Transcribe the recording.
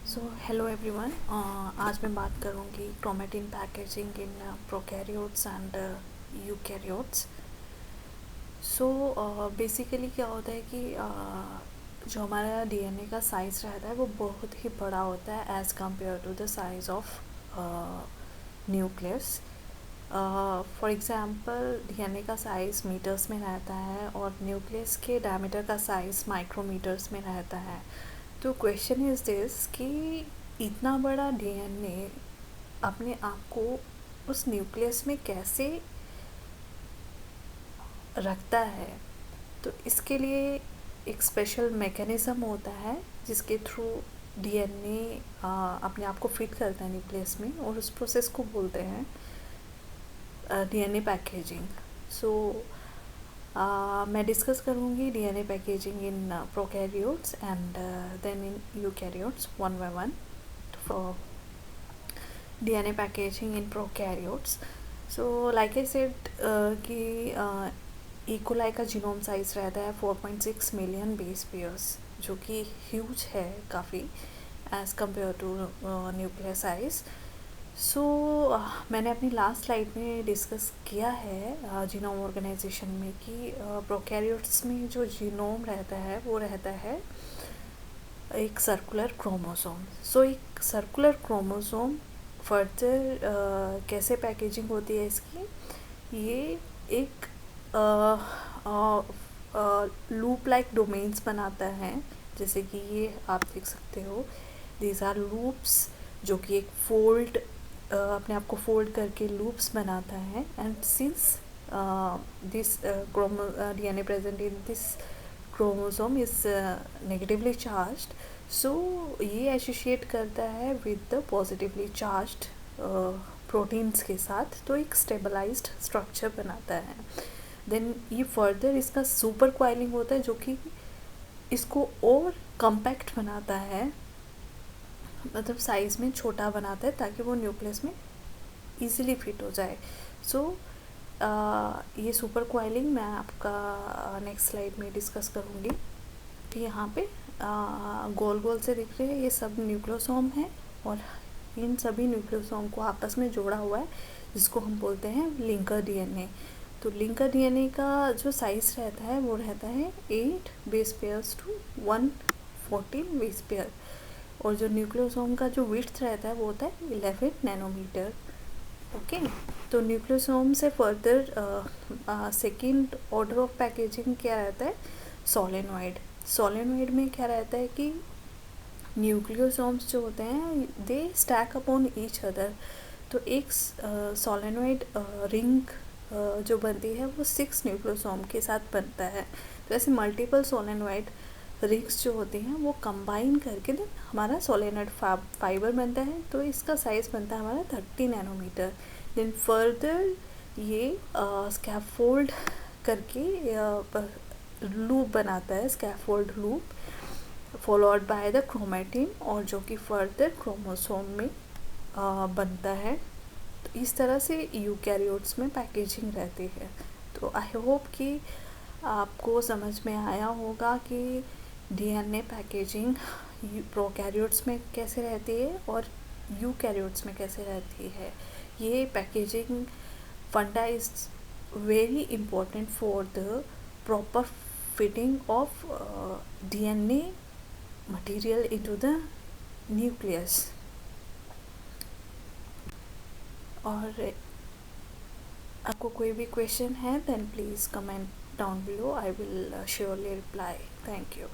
So hello everyone, आज मैं बात करूँगी chromatin packaging in prokaryotes and eukaryotes. So basically क्या होता है कि जो हमारा डीएनए का साइज़ रहता है वो बहुत ही बड़ा होता है as compare to the size of nucleus. For example DNA का साइज़ मीटर्स में रहता है और न्यूक्लियस के डायमीटर का साइज़ माइक्रोमीटर्स में रहता है। तो क्वेश्चन इज़ दिस कि इतना बड़ा डीएनए अपने आप को उस न्यूक्लियस में कैसे रखता है। तो इसके लिए एक स्पेशल मैकेनिज़्म होता है जिसके थ्रू डीएनए अपने आप को फिट करता है न्यूक्लियस में, और उस प्रोसेस को बोलते हैं डीएनए पैकेजिंग। सो मैं डिस्कस करूँगी DNA packaging in prokaryotes and then in eukaryotes one by one for DNA packaging in prokaryotes. So like I said कि ई कोलाई का जीनोम साइज़ रहता है 4.6 मिलियन बेस पेयर्स, जो कि ह्यूज है काफ़ी as compare to nuclear size. So मैंने अपनी लास्ट स्लाइड में डिस्कस किया है जीनोम ऑर्गेनाइजेशन में कि प्रोकैरियोट्स में जो जीनोम रहता है वो रहता है एक सर्कुलर क्रोमोसोम। सो एक सर्कुलर क्रोमोसोम फर्दर कैसे पैकेजिंग होती है इसकी, ये एक लूप लाइक डोमेन्स बनाता है। जैसे कि ये आप देख सकते हो, दीज आर लूप्स, जो कि एक फोल्ड अपने आप को फोल्ड करके लूप्स बनाता है। And since this DNA present in this chromosome is negatively charged, so ये एसोसिएट करता है with the positively charged proteins के साथ, तो एक स्टेबलाइज्ड स्ट्रक्चर बनाता है। देन ये फर्दर इसका सुपर क्वाइलिंग होता है, जो कि इसको और कम्पैक्ट बनाता है, मतलब साइज़ में छोटा बनाता है ताकि वो न्यूक्लियस में इजीली फिट हो जाए। सो ये सुपर क्वाइलिंग मैं आपका नेक्स्ट स्लाइड में डिस्कस करूँगी। तो यहाँ पे गोल गोल से दिख रहे हैं, ये सब न्यूक्लियोसोम है और इन सभी न्यूक्लियोसोम को आपस में जोड़ा हुआ है, जिसको हम बोलते हैं लिंकर डीएनए। तो लिंकर डीएनए का जो साइज़ रहता है वो रहता है 8 base pairs to 114 base pair, और जो न्यूक्लियोसोम का जो विड्थ रहता है वो होता है 11 नैनोमीटर। ओके, तो न्यूक्लियोसोम से further second order of packaging क्या रहता है, सोलेनॉइड। सोलेनॉइड में क्या रहता है कि न्यूक्लियोसोम्स जो होते हैं दे स्टैक अपॉन ईच अदर। तो एक सोलेनॉइड रिंग जो बनती है वो 6 न्यूक्लियोसोम के साथ बनता है। तो ऐसे मल्टीपल सोलेनॉइड रिंग्स जो होती हैं वो कंबाइन करके देन हमारा सोलेनॉइड फाइबर बनता है। तो इसका साइज़ बनता है हमारा 30 नैनोमीटर। देन फर्दर ये स्कैफोल्ड करके लूप बनाता है, scaffold loop followed by the chromatin, और जो कि फर्दर क्रोमोसोम में बनता है। तो इस तरह से यूकैरियोट्स में पैकेजिंग रहती है। तो आई होप कि आपको समझ में आया होगा कि डीएनए पैकेजिंग प्रोकैरियोट्स में कैसे रहती है और यूकैरियोट्स में कैसे रहती है। ये पैकेजिंग फंडा is very important for the proper fitting of DNA material into the nucleus. और आपको कोई भी क्वेश्चन है then please comment down below, I will surely reply. Thank you.